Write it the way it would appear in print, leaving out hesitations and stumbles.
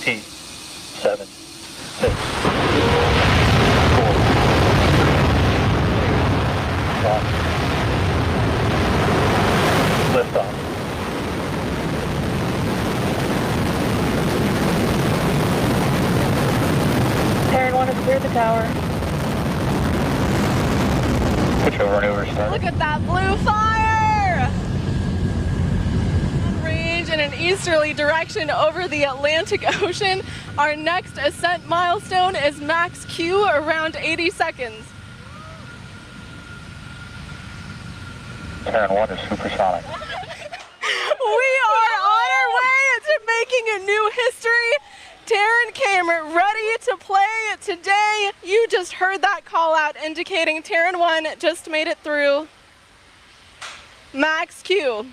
8, 7, 6, 5, 4, 3, 2, 1. Lift off. Terran 1 has cleared the tower. Control runway start. Look at that blue fire! On range in an easterly direction over the Atlantic Ocean. Our next ascent milestone is max Q, around 80 seconds. Terran 1 is supersonic. We are on our way to making a new history. Terran came ready to play today. You just heard that call out indicating Terran 1 just made it through max Q.